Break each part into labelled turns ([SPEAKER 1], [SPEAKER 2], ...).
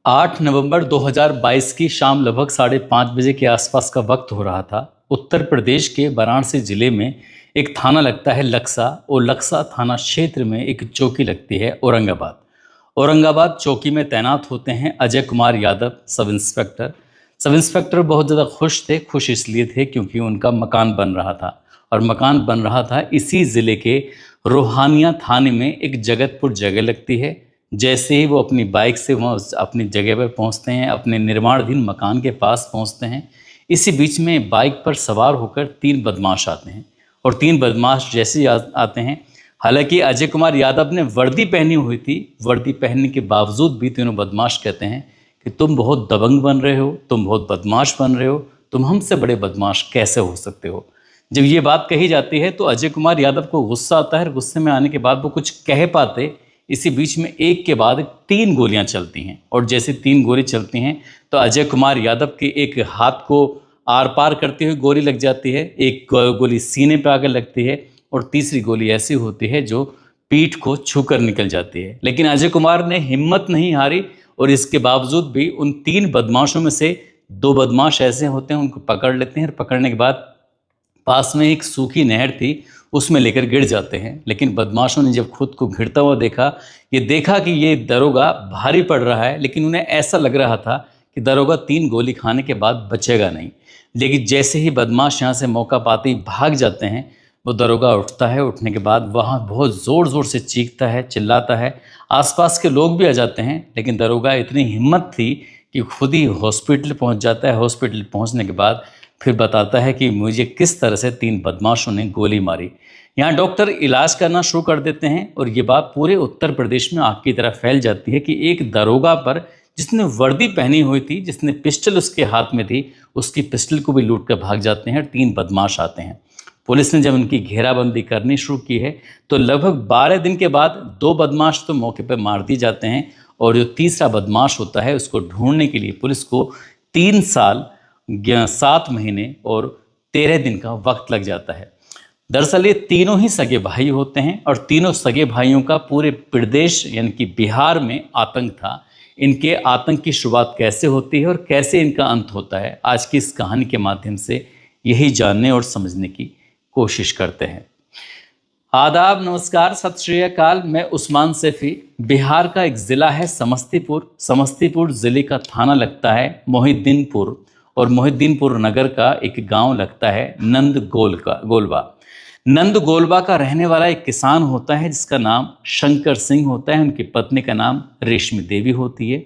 [SPEAKER 1] 8 नवंबर 2022 की शाम लगभग 5:30 बजे के आसपास का वक्त हो रहा था। उत्तर प्रदेश के वाराणसी जिले में एक थाना लगता है लक्सा, और लक्सा थाना क्षेत्र में एक चौकी लगती है औरंगाबाद। औरंगाबाद चौकी में तैनात होते हैं Ajay Kumar Yadav, sub inspector. Sub inspector बहुत ज़्यादा खुश थे। खुश इसलिए थे क्योंकि उनका मकान बन रहा था, और मकान बन रहा था इसी ज़िले के रोहानिया थाने में एक जगतपुर जगह लगती है। जैसे ही वो अपनी बाइक से वहाँ अपनी जगह पर पहुँचते हैं, अपने निर्माणाधीन मकान के पास पहुँचते हैं, इसी बीच में बाइक पर सवार होकर 3 बदमाश आते हैं। और 3 बदमाश जैसे ही आते हैं, हालांकि अजय कुमार यादव ने वर्दी पहनी हुई थी, वर्दी पहनने के बावजूद भी तीनों बदमाश कहते हैं कि तुम बहुत दबंग बन रहे हो, तुम बहुत बदमाश बन रहे हो, तुम हमसे बड़े बदमाश कैसे हो सकते हो। जब ये बात कही जाती है तो अजय कुमार यादव को गुस्सा आता है। गुस्से में आने के बाद वो कुछ कह पाते, इसी बीच में एक के बाद 3 गोलियां चलती हैं। और जैसे 3 गोली चलती हैं तो अजय कुमार यादव के एक हाथ को आर पार करते हुए गोली लग जाती है, एक गोली सीने पे आकर लगती है, और तीसरी गोली ऐसी होती है जो पीठ को छूकर निकल जाती है। लेकिन अजय कुमार ने हिम्मत नहीं हारी, और इसके बावजूद भी उन 3 बदमाशों में से 2 बदमाश ऐसे होते हैं, उनको पकड़ लेते हैं, और पकड़ने के बाद पास में एक सूखी नहर थी, उसमें लेकर गिर जाते हैं। लेकिन बदमाशों ने जब खुद को गिरता हुआ देखा कि ये दरोगा भारी पड़ रहा है, लेकिन उन्हें ऐसा लग रहा था कि दरोगा 3 गोली खाने के बाद बचेगा नहीं। लेकिन जैसे ही बदमाश यहाँ से मौका पाते ही भाग जाते हैं, वो दरोगा उठता है। उठने के बाद वहाँ बहुत ज़ोर ज़ोर से चीखता है, चिल्लाता है। आसपास के लोग भी आ जाते हैं, लेकिन दरोगा इतनी हिम्मत थी कि खुद ही हॉस्पिटल पहुँच जाता है। हॉस्पिटल पहुँचने के बाद फिर बताता है कि मुझे किस तरह से 3 बदमाशों ने गोली मारी। यहाँ डॉक्टर इलाज करना शुरू कर देते हैं, और ये बात पूरे उत्तर प्रदेश में आग की तरह फैल जाती है कि एक दरोगा पर, जिसने वर्दी पहनी हुई थी, जिसने पिस्टल उसके हाथ में थी, उसकी पिस्टल को भी लूट कर भाग जाते हैं। 3 बदमाश आते हैं। पुलिस ने जब उनकी घेराबंदी करनी शुरू की है तो लगभग 12 दिन के बाद 2 बदमाश तो मौके पर मार दिए जाते हैं, और जो तीसरा बदमाश होता है उसको ढूंढने के लिए पुलिस को 3 साल 7 महीने और 13 दिन का वक्त लग जाता है। दरअसल ये तीनों ही सगे भाई होते हैं, और तीनों सगे भाइयों का पूरे प्रदेश यानी कि बिहार में आतंक था। इनके आतंक की शुरुआत कैसे होती है और कैसे इनका अंत होता है, आज की इस कहानी के माध्यम से यही जानने और समझने की कोशिश करते हैं। आदाब, नमस्कार, सत श्री अकाल। मैं उस्मान सैफी। बिहार का एक ज़िला है समस्तीपुर। समस्तीपुर ज़िले का थाना लगता है मोहिद्दीनपुर, और मोहिद्दीनपुर नगर का एक गांव लगता है गोलवा। नंद गोलवा का रहने वाला एक किसान होता है जिसका नाम शंकर सिंह होता है। उनकी पत्नी का नाम रेशमी देवी होती है।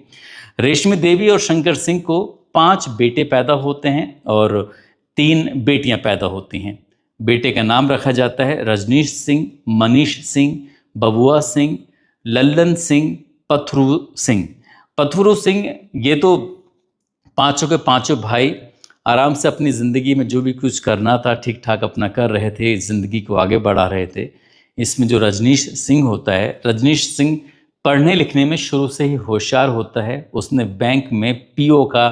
[SPEAKER 1] रेशमी देवी और शंकर सिंह को 5 बेटे पैदा होते हैं और 3 बेटियां पैदा होती हैं। बेटे का नाम रखा जाता है रजनीश सिंह, मनीष सिंह, बबुआ सिंह, लल्लन सिंह, पथरू सिंह। पथरू सिंह ये तो पांचों के पांचों भाई आराम से अपनी ज़िंदगी में जो भी कुछ करना था ठीक ठाक अपना कर रहे थे, ज़िंदगी को आगे बढ़ा रहे थे। इसमें जो रजनीश सिंह होता है, रजनीश सिंह पढ़ने लिखने में शुरू से ही होशियार होता है। उसने बैंक में पीओ का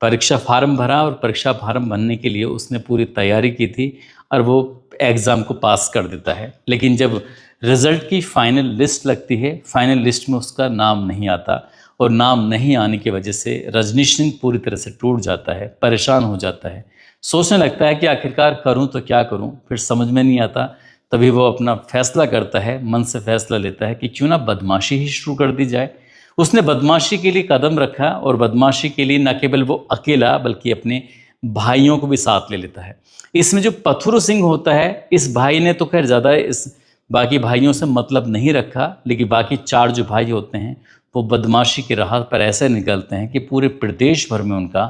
[SPEAKER 1] परीक्षा फार्म भरा, और परीक्षा फार्म भरने के लिए उसने पूरी तैयारी की थी, और वो एग्ज़ाम को पास कर देता है। लेकिन जब रिज़ल्ट की फ़ाइनल लिस्ट लगती है, फाइनल लिस्ट में उसका नाम नहीं आता, और नाम नहीं आने की वजह से रजनीश सिंह पूरी तरह से टूट जाता है, परेशान हो जाता है। सोचने लगता है कि आखिरकार करूं तो क्या करूं, फिर समझ में नहीं आता। तभी वो अपना फैसला करता है, मन से फैसला लेता है कि क्यों ना बदमाशी ही शुरू कर दी जाए। उसने बदमाशी के लिए कदम रखा, और बदमाशी के लिए न केवल वो अकेला बल्कि अपने भाइयों को भी साथ ले लेता है। इसमें जो पथुर सिंह होता है, इस भाई ने तो खैर ज़्यादा इस बाकी भाइयों से मतलब नहीं रखा, लेकिन बाकी 4 जो भाई होते हैं वो बदमाशी के राह पर ऐसे निकलते हैं कि पूरे प्रदेश भर में उनका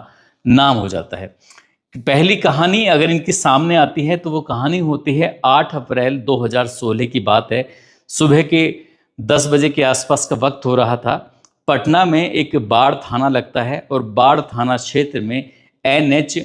[SPEAKER 1] नाम हो जाता है। पहली कहानी अगर इनकी सामने आती है तो वो कहानी होती है 8 अप्रैल 2016 की बात है। सुबह के 10 बजे के आसपास का वक्त हो रहा था। पटना में एक बाढ़ थाना लगता है, और बाढ़ थाना क्षेत्र में NH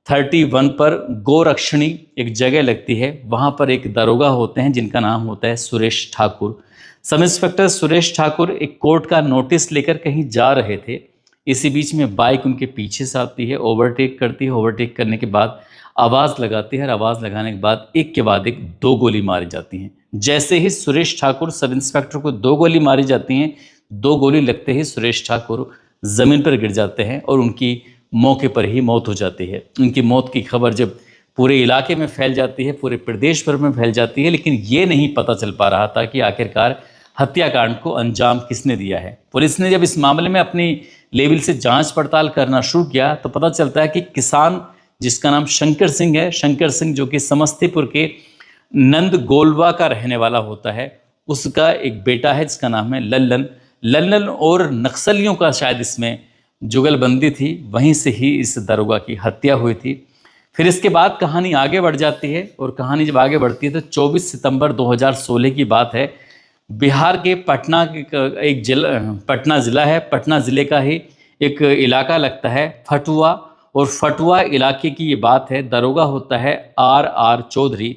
[SPEAKER 1] 31 पर गोरक्षणी एक जगह लगती है। वहाँ पर एक दरोगा होते हैं जिनका नाम होता है सुरेश ठाकुर। सब इंस्पेक्टर सुरेश ठाकुर एक कोर्ट का नोटिस लेकर कहीं जा रहे थे। इसी बीच में बाइक उनके पीछे से आती है, ओवरटेक करती है। ओवरटेक करने के बाद आवाज़ लगाती है, और आवाज़ लगाने के बाद एक के बाद एक 2 गोली मारी जाती हैं। जैसे ही सुरेश ठाकुर सब इंस्पेक्टर को 2 गोली मारी जाती हैं, 2 गोली लगते ही सुरेश ठाकुर ज़मीन पर गिर जाते हैं और उनकी मौके पर ही मौत हो जाती है। उनकी मौत की खबर जब पूरे इलाके में फैल जाती है, पूरे प्रदेश भर में फैल जाती है, लेकिन ये नहीं पता चल पा रहा था कि आखिरकार हत्याकांड को अंजाम किसने दिया है। पुलिस ने जब इस मामले में अपनी लेवल से जांच पड़ताल करना शुरू किया तो पता चलता है कि किसान जिसका नाम शंकर सिंह है, शंकर सिंह जो कि समस्तीपुर के नंद गोलवा का रहने वाला होता है, उसका एक बेटा है जिसका नाम है लल्लन। लल्लन और नक्सलियों का शायद इसमें जुगलबंदी थी, वहीं से ही इस दरोगा की हत्या हुई थी। फिर इसके बाद कहानी आगे बढ़ जाती है और कहानी जब आगे बढ़ती है तो 24 सितंबर 2016 की बात है। बिहार के पटना एक जिला, पटना ज़िला है, पटना ज़िले का ही एक इलाका लगता है फटुआ, और फटुआ इलाके की ये बात है। दरोगा होता है आर चौधरी।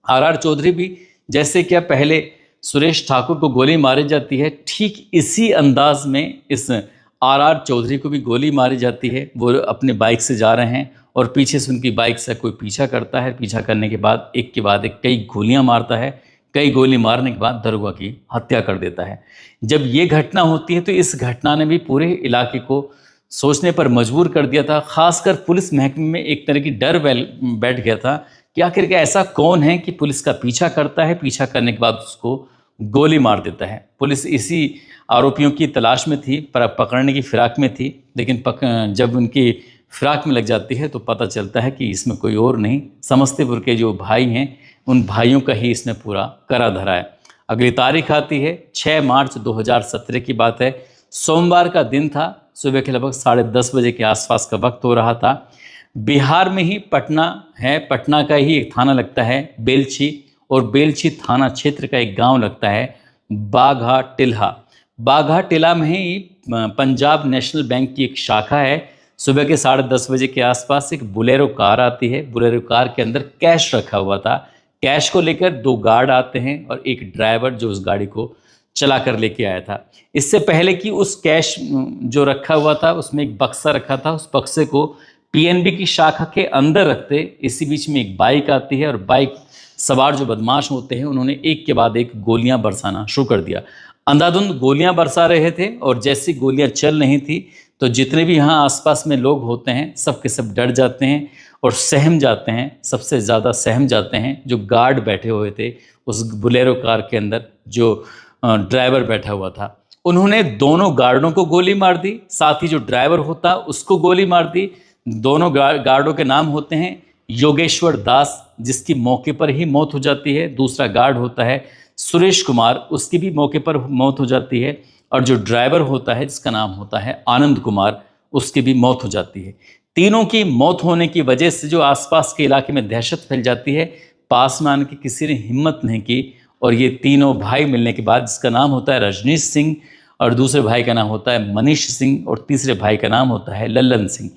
[SPEAKER 1] आर चौधरी भी जैसे क्या पहले सुरेश ठाकुर को गोली मारी जाती है, ठीक इसी अंदाज में इस आर चौधरी को भी गोली मारी जाती है। वो अपने बाइक से जा रहे हैं और पीछे से उनकी बाइक से कोई पीछा करता है। पीछा करने के बाद एक के बाद एक कई गोलियां मारता है। कई गोली मारने के बाद दरोगा की हत्या कर देता है। जब ये घटना होती है तो इस घटना ने भी पूरे इलाके को सोचने पर मजबूर कर दिया था। खासकर पुलिस महकमे में एक तरह की डर बैठ गया था कि आखिर ऐसा कौन है कि पुलिस का पीछा करता है, पीछा करने के बाद उसको गोली मार देता है। पुलिस इसी आरोपियों की तलाश में थी, पर पकड़ने की फिराक में थी, लेकिन जब उनकी फिराक में लग जाती है तो पता चलता है कि इसमें कोई और नहीं, समस्तीपुर के जो भाई हैं उन भाइयों का ही इसने पूरा करा धरा है। अगली तारीख आती है 6 मार्च 2017 की बात है। सोमवार का दिन था, सुबह के लगभग 10:30 बजे के आसपास का वक्त हो रहा था। बिहार में ही पटना है, पटना का ही एक थाना लगता है बेलछी, और बेलछी थाना क्षेत्र का एक गांव लगता है बाघा टिल्हा। बाघा टिल्हा में ही पंजाब नेशनल बैंक की एक शाखा है। सुबह के 10:30 बजे के आसपास एक बुलेरो कार आती है। बुलेरो कार के अंदर कैश रखा हुआ था। कैश को लेकर 2 गार्ड आते हैं और एक ड्राइवर जो उस गाड़ी को चला कर लेके आया था। इससे पहले कि उस कैश जो रखा हुआ था उसमें एक बक्सा रखा था, उस बक्से को पीएनबी की शाखा के अंदर रखते, इसी बीच में एक बाइक आती है और बाइक सवार जो बदमाश होते हैं उन्होंने एक के बाद एक गोलियां बरसाना शुरू कर दिया। अंधाधुंध गोलियां बरसा रहे थे और जैसी गोलियां चल रही थी तो जितने भी यहाँ आसपास में लोग होते हैं सब के सब डर जाते हैं और सहम जाते हैं। सबसे ज़्यादा सहम जाते हैं जो गार्ड बैठे हुए थे उस बुलेरो कार के अंदर, जो ड्राइवर बैठा हुआ था। उन्होंने दोनों गार्डों को गोली मार दी, साथ ही जो ड्राइवर होता उसको गोली मार दी। दोनों गार्डों के नाम होते हैं योगेश्वर दास, जिसकी मौके पर ही मौत हो जाती है। दूसरा गार्ड होता है सुरेश कुमार, उसकी भी मौके पर मौत हो जाती है। और जो ड्राइवर होता है जिसका नाम होता है आनंद कुमार, उसकी भी मौत हो जाती है। तीनों की मौत होने की वजह से जो आसपास के इलाके में दहशत फैल जाती है। पास में आने की किसी ने हिम्मत नहीं की और ये तीनों भाई मिलने के बाद, जिसका नाम होता है रजनीश सिंह और दूसरे भाई का नाम होता है मनीष सिंह और तीसरे भाई का नाम होता है लल्लन सिंह,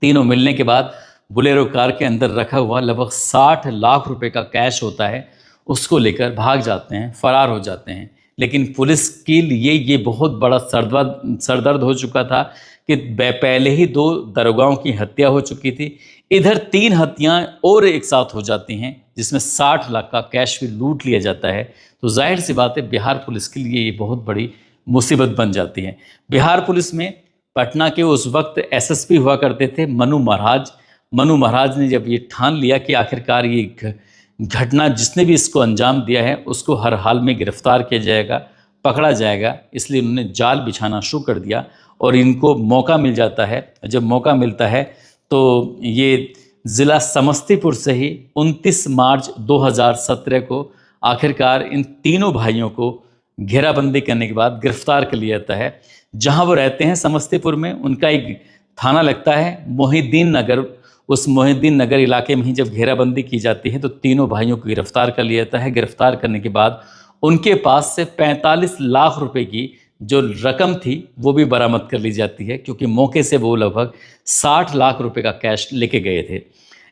[SPEAKER 1] तीनों मिलने के बाद बुलेरो कार के अंदर रखा हुआ लगभग 60 लाख रुपए का कैश होता है, उसको लेकर भाग जाते हैं, फरार हो जाते हैं। लेकिन पुलिस के लिए ये बहुत बड़ा सरदर्द हो चुका था कि पहले ही 2 दरोगाओं की हत्या हो चुकी थी, इधर 3 हत्याएं और एक साथ हो जाती हैं जिसमें 60 लाख का कैश भी लूट लिया जाता है। तो जाहिर सी बात है बिहार पुलिस के लिए ये बहुत बड़ी मुसीबत बन जाती है। बिहार पुलिस में पटना के उस वक्त एसएसपी हुआ करते थे मनु महाराज। मनु महाराज ने जब ये ठान लिया कि आखिरकार ये घटना जिसने भी इसको अंजाम दिया है उसको हर हाल में गिरफ्तार किया जाएगा, पकड़ा जाएगा, इसलिए उन्होंने जाल बिछाना शुरू कर दिया और इनको मौका मिल जाता है। जब मौका मिलता है तो ये ज़िला समस्तीपुर से ही 29 मार्च 2017 को आखिरकार इन तीनों भाइयों को घेराबंदी करने के बाद गिरफ्तार कर लिया जाता है। जहां वो रहते हैं समस्तीपुर में, उनका एक थाना लगता है मोहिद्दीन नगर। उस मोहिद्दीन नगर इलाके में ही जब घेराबंदी की जाती है तो तीनों भाइयों को गिरफ्तार कर लिया जाता है। गिरफ्तार करने के बाद उनके पास से 45 लाख रुपए की जो रकम थी वो भी बरामद कर ली जाती है, क्योंकि मौके से वो लगभग 60 लाख रुपए का कैश लेके गए थे।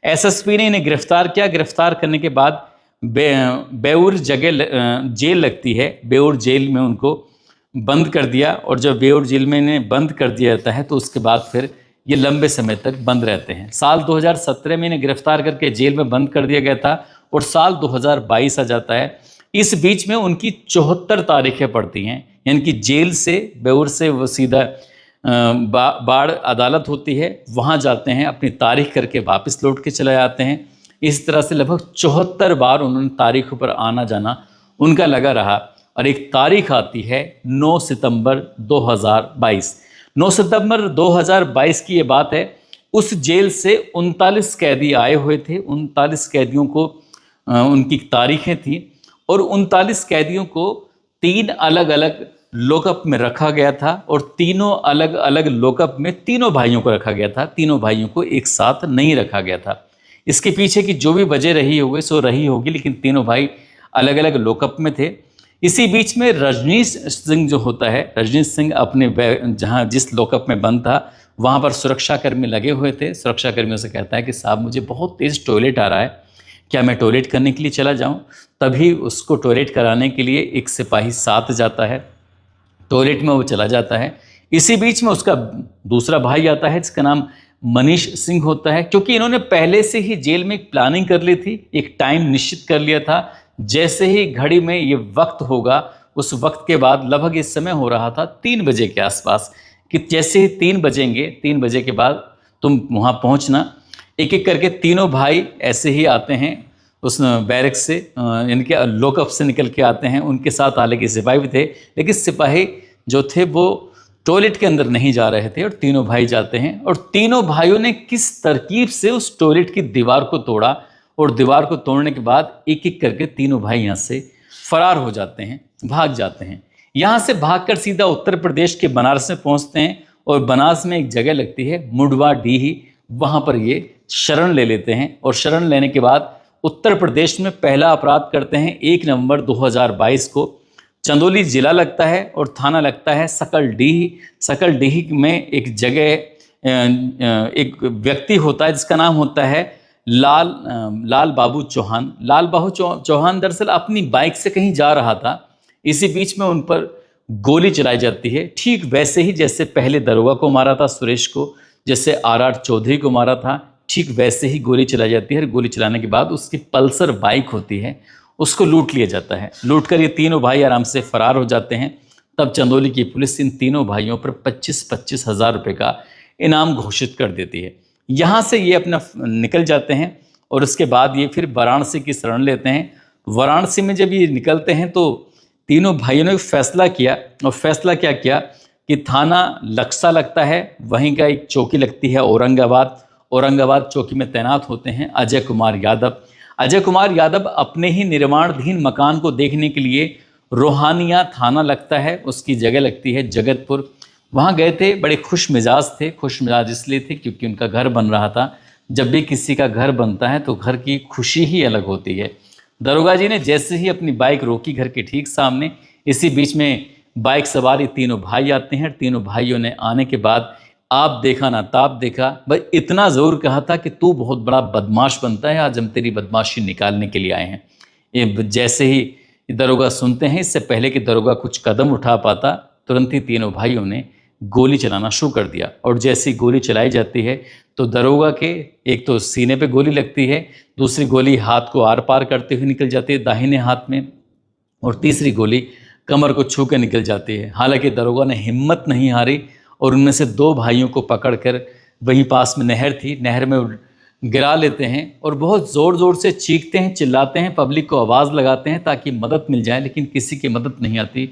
[SPEAKER 1] एसएसपी ने इन्हें गिरफ्तार किया। गिरफ्तार करने के बाद बेउर जेल लगती है, बेउर जेल में उनको बंद कर दिया। और जब बेउर जेल में इन्हें बंद कर दिया जाता है तो उसके बाद फिर ये लंबे समय तक बंद रहते हैं। साल 2017 में इन्हें गिरफ्तार करके जेल में बंद कर दिया गया था और साल 2022 आ जाता है। इस बीच में उनकी 74 तारीखें पड़ती हैं, यानी कि जेल से बेउर से वो सीधा बाढ़ अदालत होती है, वहाँ जाते हैं, अपनी तारीख करके वापस लौट के चले आते हैं। इस तरह से लगभग 74 बार उन्होंने तारीखों पर आना जाना उनका लगा रहा। और एक तारीख आती है 9 सितंबर 2022। 9 सितंबर 2022 की ये बात है। उस जेल से 39 कैदी आए हुए थे। 39 कैदियों को उनकी तारीखें थी और 39 कैदियों को 3 अलग अलग लॉकअप में रखा गया था और तीनों अलग अलग लॉकअप में तीनों भाइयों को रखा गया था। तीनों भाइयों को एक साथ नहीं रखा गया था। इसके पीछे की जो भी वजह रही होगी सो रही होगी, लेकिन तीनों भाई अलग अलग लॉकअप में थे। इसी बीच में रजनीश सिंह जो होता है, रजनीश सिंह अपने जहाँ जिस लॉकअप में बंद था वहाँ पर सुरक्षाकर्मी लगे हुए थे। सुरक्षाकर्मियों से कहता है कि साहब मुझे बहुत तेज़ टॉयलेट आ रहा है, क्या मैं टॉयलेट करने के लिए चला जाऊँ? तभी उसको टॉयलेट कराने के लिए एक सिपाही साथ जाता है, टॉयलेट में वो चला जाता है। इसी बीच में उसका दूसरा भाई आता है जिसका नाम मनीष सिंह होता है। क्योंकि इन्होंने पहले से ही जेल में एक प्लानिंग कर ली थी, एक टाइम निश्चित कर लिया था, जैसे ही घड़ी में ये वक्त होगा उस वक्त के बाद लगभग इस समय हो रहा था 3 बजे के आसपास कि जैसे ही 3 बजेंगे, 3 बजे के बाद तुम वहाँ पहुँचना। एक एक करके तीनों भाई ऐसे ही आते हैं उस बैरक से, इनके लॉकअप से निकल के आते हैं। उनके साथ हालांकि सिपाही भी थे, लेकिन सिपाही जो थे वो टॉयलेट के अंदर नहीं जा रहे थे और तीनों भाई जाते हैं। और तीनों भाइयों ने किस तरकीब से उस टॉयलेट की दीवार को तोड़ा और दीवार को तोड़ने के बाद एक एक करके तीनों भाई यहाँ से फरार हो जाते हैं, भाग जाते हैं। यहाँ से भागकर सीधा उत्तर प्रदेश के बनारस में पहुँचते हैं और बनारस में एक जगह लगती है मुडवा डीही, वहाँ पर ये शरण ले लेते हैं। और शरण लेने के बाद उत्तर प्रदेश में पहला अपराध करते हैं 1 नवंबर 2022 को। चंदौली जिला लगता है और थाना लगता है सकलडीही। सकलडीही में एक जगह एक व्यक्ति होता है जिसका नाम होता है लाल बाबू चौहान। लाल बाबू चौहान दरअसल अपनी बाइक से कहीं जा रहा था। इसी बीच में उन पर गोली चलाई जाती है, ठीक वैसे ही जैसे पहले दरोगा को मारा था सुरेश को, जैसे आर चौधरी को मारा था, ठीक वैसे ही गोली चलाई जाती है। गोली चलाने के बाद उसकी पल्सर बाइक होती है, उसको लूट लिया जाता है। लूट कर ये तीनों भाई आराम से फरार हो जाते हैं। तब चंदौली की पुलिस इन तीनों भाइयों पर 25-25 हज़ार रुपये का इनाम घोषित कर देती है। यहाँ से ये अपना निकल जाते हैं और उसके बाद ये फिर वाराणसी की शरण लेते हैं। वाराणसी में जब ये निकलते हैं तो तीनों भाइयों ने फैसला किया, और फैसला क्या किया कि थाना लक्सा लगता है, वहीं का एक चौकी लगती है औरंगाबाद चौकी में तैनात होते हैं अजय कुमार यादव। अजय कुमार यादव अपने ही निर्माणाधीन मकान को देखने के लिए रोहानिया थाना लगता है, उसकी जगह लगती है जगतपुर, वहाँ गए थे। बड़े खुश मिजाज थे। खुश मिजाज इसलिए थे क्योंकि उनका घर बन रहा था। जब भी किसी का घर बनता है तो घर की खुशी ही अलग होती है। दरोगा जी ने जैसे ही अपनी बाइक रोकी घर के ठीक सामने, इसी बीच में बाइक सवारी तीनों भाई आते हैं। तीनों भाइयों ने आने के बाद आप देखा ना ताप देखा, भाई इतना ज़रूर कहा था कि तू बहुत बड़ा बदमाश बनता है, आज हम तेरी बदमाशी निकालने के लिए आए हैं। ये जैसे ही दरोगा सुनते हैं, इससे पहले कि दरोगा कुछ कदम उठा पाता, तुरंत ही तीनों भाइयों ने गोली चलाना शुरू कर दिया। और जैसी गोली चलाई जाती है तो दरोगा के एक तो सीने पे गोली लगती है, दूसरी गोली हाथ को आर पार करते हुए निकल जाती है दाहिने हाथ में, और तीसरी गोली कमर को छू के निकल जाती है। हालांकि दरोगा ने हिम्मत नहीं हारी और उनमें से 2 भाइयों को पकड़कर वहीं पास में नहर थी, नहर में गिरा लेते हैं और बहुत ज़ोर ज़ोर से चीखते हैं, चिल्लाते हैं, पब्लिक को आवाज़ लगाते हैं ताकि मदद मिल जाए, लेकिन किसी की मदद नहीं आती।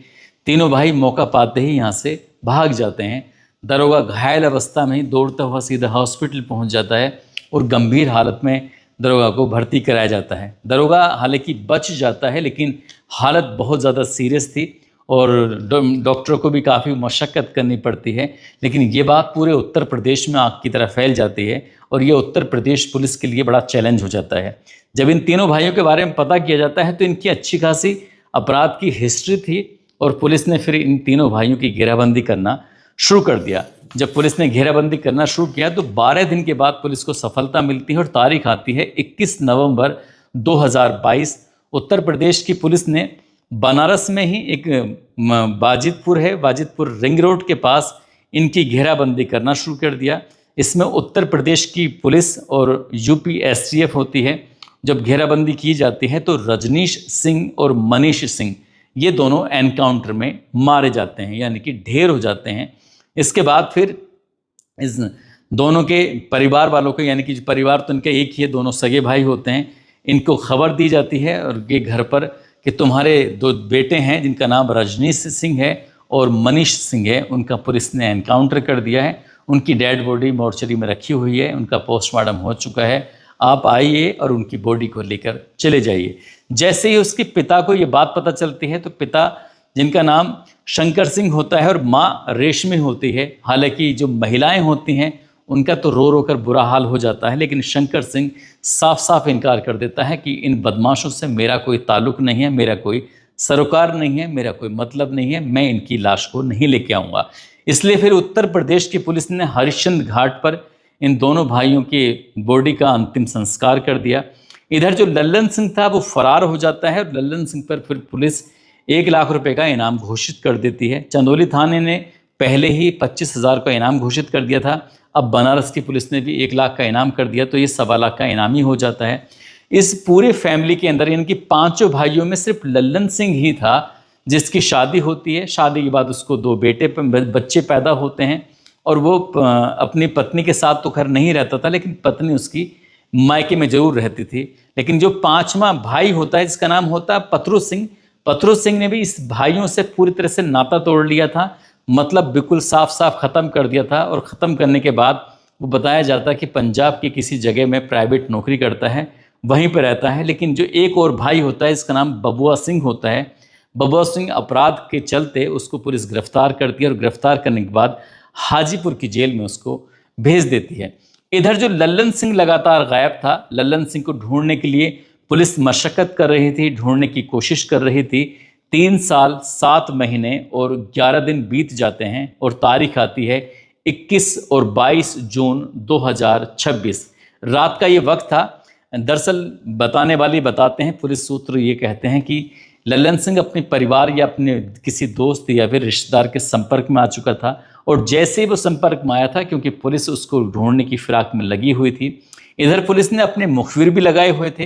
[SPEAKER 1] तीनों भाई मौका पाते ही यहाँ से भाग जाते हैं। दरोगा घायल अवस्था में ही दौड़ता हुआ सीधा हॉस्पिटल पहुँच जाता है और गंभीर हालत में दरोगा को भर्ती कराया जाता है। दरोगा हालांकि बच जाता है, लेकिन हालत बहुत ज़्यादा सीरियस थी और डॉक्टरों को भी काफ़ी मशक्क़त करनी पड़ती है। लेकिन ये बात पूरे उत्तर प्रदेश में आग की तरह फैल जाती है और ये उत्तर प्रदेश पुलिस के लिए बड़ा चैलेंज हो जाता है। जब इन तीनों भाइयों के बारे में पता किया जाता है तो इनकी अच्छी खासी अपराध की हिस्ट्री थी और पुलिस ने फिर इन तीनों भाइयों की घेराबंदी करना शुरू कर दिया। जब पुलिस ने घेराबंदी करना शुरू किया तो 12 दिन के बाद पुलिस को सफलता मिलती है और तारीख आती है 21 नवंबर 2022। उत्तर प्रदेश की पुलिस ने बनारस में ही एक वाजिदपुर है, वाजिदपुर रिंग रोड के पास इनकी घेराबंदी करना शुरू कर दिया। इसमें उत्तर प्रदेश की पुलिस और यूपी एसटीएफ होती है। जब घेराबंदी की जाती है तो रजनीश सिंह और मनीष सिंह ये दोनों एनकाउंटर में मारे जाते हैं, यानी कि ढेर हो जाते हैं। इसके बाद फिर इस दोनों के परिवार वालों को, यानी कि परिवार तो इनके एक ही है, दोनों सगे भाई होते हैं, इनको खबर दी जाती है और ये घर पर कि तुम्हारे दो बेटे हैं जिनका नाम रजनीश सिंह है और मनीष सिंह है, उनका पुलिस ने एनकाउंटर कर दिया है। उनकी डेड बॉडी मोर्चरी में रखी हुई है, उनका पोस्टमार्टम हो चुका है, आप आइए और उनकी बॉडी को लेकर चले जाइए। जैसे ही उसके पिता को ये बात पता चलती है तो पिता, जिनका नाम शंकर सिंह होता है और माँ रेशमी होती है, हालांकि जो महिलाएं होती हैं उनका तो रो रो कर बुरा हाल हो जाता है, लेकिन शंकर सिंह साफ साफ इनकार कर देता है कि इन बदमाशों से मेरा कोई ताल्लुक नहीं है, मेरा कोई सरोकार नहीं है, मेरा कोई मतलब नहीं है, मैं इनकी लाश को नहीं लेके आऊँगा। इसलिए फिर उत्तर प्रदेश की पुलिस ने हरिश्चंद्र घाट पर इन दोनों भाइयों की बॉडी का अंतिम संस्कार कर दिया। इधर जो लल्लन सिंह था वो फरार हो जाता है और लल्लन सिंह पर फिर पुलिस 1 लाख रुपए का इनाम घोषित कर देती है। चंदौली थाने ने पहले ही 25,000 का इनाम घोषित कर दिया था, अब बनारस की पुलिस ने भी 1 लाख का इनाम कर दिया, तो ये 1.25 लाख का इनाम ही हो जाता है। इस पूरे फैमिली के अंदर, यानी कि 5 भाइयों में सिर्फ लल्लन सिंह ही था जिसकी शादी होती है। शादी के बाद उसको 2 बच्चे पैदा होते हैं और वो अपनी पत्नी के साथ तो खैर नहीं रहता था, लेकिन पत्नी उसकी मायके में जरूर रहती थी। लेकिन जो 5वां भाई होता है जिसका नाम होता है पथरू सिंह ने भी इस भाइयों से पूरी तरह से नाता तोड़ लिया था, मतलब बिल्कुल साफ साफ ख़त्म कर दिया था। और ख़त्म करने के बाद वो बताया जाता है कि पंजाब की किसी जगह में प्राइवेट नौकरी करता है, वहीं पर रहता है। लेकिन जो एक और भाई होता है इसका नाम बबुआ सिंह होता है, बबुआ सिंह अपराध के चलते उसको पुलिस गिरफ्तार करती है और गिरफ्तार करने के बाद हाजीपुर की जेल में उसको भेज देती है। इधर जो लल्लन सिंह लगातार गायब था, लल्लन सिंह को ढूंढने के लिए पुलिस मशक्कत कर रही थी, ढूंढने की कोशिश कर रही थी। 3 साल 7 महीने और 11 दिन बीत जाते हैं और तारीख आती है 21 और 22 जून 2026। रात का ये वक्त था। दरअसल बताने वाले बताते हैं, पुलिस सूत्र ये कहते हैं कि लल्लन सिंह अपने परिवार या अपने किसी दोस्त या फिर रिश्तेदार के संपर्क में आ चुका था और जैसे ही वो संपर्क में आया था, क्योंकि पुलिस उसको ढूंढने की फिराक में लगी हुई थी, इधर पुलिस ने अपने मुखबिर भी लगाए हुए थे,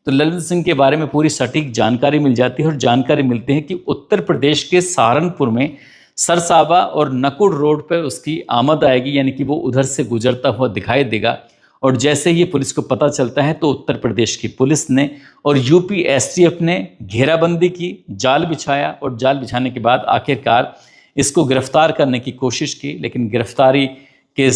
[SPEAKER 1] तो लल्लन सिंह के बारे में पूरी सटीक जानकारी मिल जाती है। और जानकारी मिलती है कि उत्तर प्रदेश के सहारनपुर में सरसावा और नकुड़ रोड पर उसकी आमद आएगी, यानी कि वो उधर से गुजरता हुआ दिखाई देगा। और जैसे ही पुलिस को पता चलता है तो उत्तर प्रदेश की पुलिस ने और यूपी एसटीएफ ने घेराबंदी की, जाल बिछाया और जाल बिछाने के बाद आखिरकार इसको गिरफ्तार करने की कोशिश की, लेकिन गिरफ्तारी के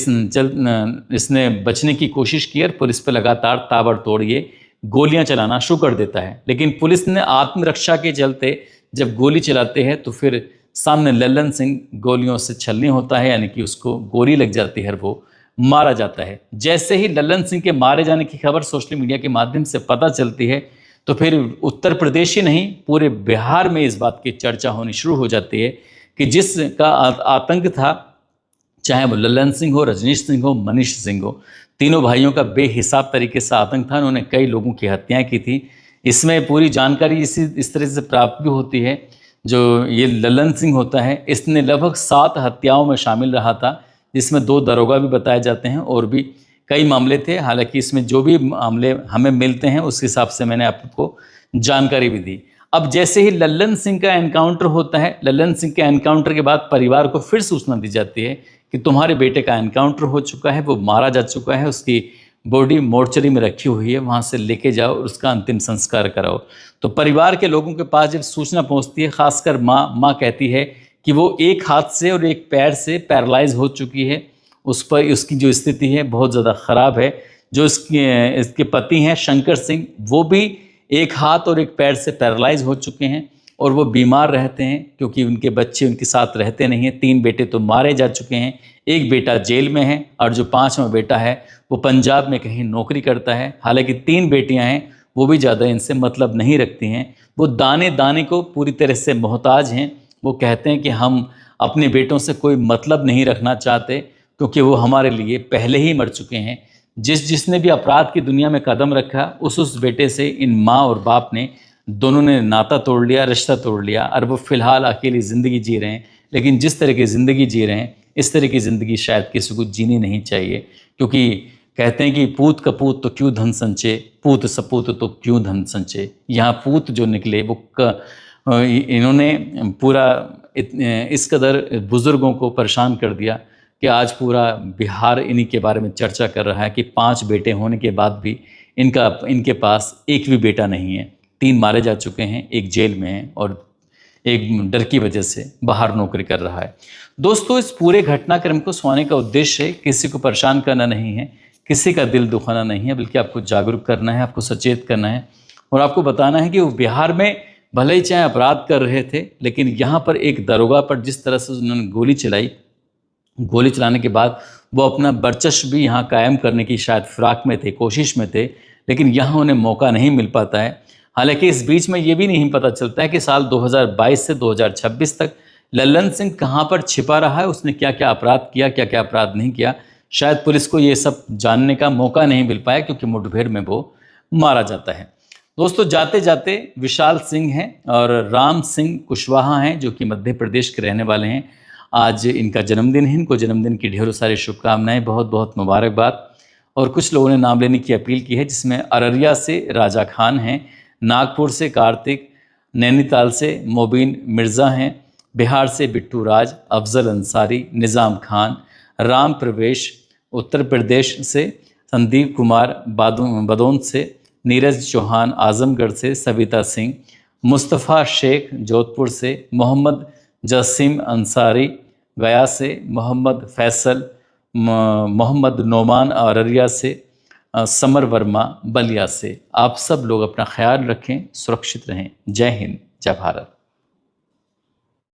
[SPEAKER 1] इसने बचने की कोशिश की और पुलिस पर लगातार ताबड़तोड़ ये गोलियां चलाना शुरू कर देता है। लेकिन पुलिस ने आत्मरक्षा के चलते जब गोली चलाते हैं तो फिर सामने लल्लन सिंह गोलियों से छलनी होता है, यानी कि उसको गोली लग जाती है और वो मारा जाता है। जैसे ही लल्लन सिंह के मारे जाने की खबर सोशल मीडिया के माध्यम से पता चलती है तो फिर उत्तर प्रदेश ही नहीं पूरे बिहार में इस बात की चर्चा होनी शुरू हो जाती है कि जिसका आतंक था, चाहे वो लल्लन सिंह हो, रजनीश सिंह हो, मनीष सिंह हो, तीनों भाइयों का बेहिसाब तरीके से आतंक था। उन्होंने कई लोगों की हत्याएं की थी। इसमें पूरी जानकारी इस तरह से प्राप्त भी होती है। जो ये लल्लन सिंह होता है, इसने लगभग 7 हत्याओं में शामिल रहा था, जिसमें 2 दरोगा भी बताए जाते हैं और भी कई मामले थे। हालांकि इसमें जो भी मामले हमें मिलते हैं उस हिसाब से मैंने आपको जानकारी भी दी। अब जैसे ही लल्लन सिंह का एनकाउंटर होता है, लल्लन सिंह के एनकाउंटर के बाद परिवार को फिर सूचना दी जाती है कि तुम्हारे बेटे का एनकाउंटर हो चुका है, वो मारा जा चुका है, उसकी बॉडी मोर्चरी में रखी हुई है, वहाँ से लेके जाओ और उसका अंतिम संस्कार कराओ। तो परिवार के लोगों के पास जब सूचना पहुँचती है, खासकर माँ कहती है कि वो एक हाथ से और एक पैर से पैरालाइज हो चुकी है, उस पर उसकी जो स्थिति है बहुत ज़्यादा ख़राब है। जो इसके पति हैं शंकर सिंह, वो भी एक हाथ और एक पैर से पैरालाइज हो चुके हैं और वो बीमार रहते हैं क्योंकि उनके बच्चे उनके साथ रहते नहीं हैं। 3 बेटे तो मारे जा चुके हैं, 1 बेटा जेल में है और जो 5वां बेटा है वो पंजाब में कहीं नौकरी करता है। हालांकि 3 बेटियां हैं, वो भी ज़्यादा इनसे मतलब नहीं रखती हैं, वो दाने दाने को पूरी तरह से मोहताज हैं। वो कहते हैं कि हम अपने बेटों से कोई मतलब नहीं रखना चाहते क्योंकि वो हमारे लिए पहले ही मर चुके हैं। जिसने भी अपराध की दुनिया में कदम रखा उस बेटे से इन माँ और बाप ने दोनों ने नाता तोड़ लिया, रिश्ता तोड़ लिया और वो फ़िलहाल अकेली ज़िंदगी जी रहे हैं। लेकिन जिस तरह की ज़िंदगी जी रहे हैं, इस तरह की ज़िंदगी शायद किसी को जीनी नहीं चाहिए, क्योंकि कहते हैं कि पूत कपूत तो क्यों धन संचे, पूत सपूत तो क्यों धन संचे। यहाँ पूत जो निकले वो इन्होंने पूरा इस कदर बुज़ुर्गों को परेशान कर दिया कि आज पूरा बिहार इन्हीं के बारे में चर्चा कर रहा है कि 5 बेटे होने के बाद भी इनके पास एक भी बेटा नहीं है। 3 मारे जा चुके हैं, एक जेल में है और एक डर की वजह से बाहर नौकरी कर रहा है। दोस्तों, इस पूरे घटनाक्रम को सुनाने का उद्देश्य किसी को परेशान करना नहीं है, किसी का दिल दुखाना नहीं है, बल्कि आपको जागरूक करना है, आपको सचेत करना है और आपको बताना है कि वो बिहार में भले ही चाहे अपराध कर रहे थे, लेकिन यहाँ पर एक दरोगा पर जिस तरह से उन्होंने गोली चलाई, गोली चलाने के बाद वो अपना वर्चस्व भी यहाँ कायम करने की शायद फिराक में थे, कोशिश में थे, लेकिन यहाँ उन्हें मौका नहीं मिल पाता है। हालांकि इस बीच में ये भी नहीं पता चलता है कि साल 2022 से 2026 तक लल्लन सिंह कहाँ पर छिपा रहा है, उसने क्या क्या अपराध किया, क्या क्या अपराध नहीं किया। शायद पुलिस को ये सब जानने का मौका नहीं मिल पाया क्योंकि मुठभेड़ में वो मारा जाता है। दोस्तों, जाते जाते विशाल सिंह हैं और राम सिंह कुशवाहा हैं जो कि मध्य प्रदेश के रहने वाले हैं। आज इनका जन्मदिन है, इनको जन्मदिन की ढेरों सारी शुभकामनाएं, बहुत बहुत मुबारकबाद। और कुछ लोगों ने नाम लेने की अपील की है, जिसमें अररिया से राजा खान हैं, नागपुर से कार्तिक, नैनीताल से मोबिन मिर्ज़ा हैं, बिहार से बिट्टू राज, अफजल अंसारी, निज़ाम खान, राम प्रवेश, उत्तर प्रदेश से संदीप कुमार, बदौन से नीरज चौहान, आजमगढ़ से सविता सिंह, मुस्तफ़ा शेख जोधपुर से, मोहम्मद जसीम अंसारी गया से, मोहम्मद फैसल, मोहम्मद नोमान अररिया से, समर वर्मा बलिया से। आप सब लोग अपना ख्याल रखें, सुरक्षित रहें। जय हिंद, जय भारत।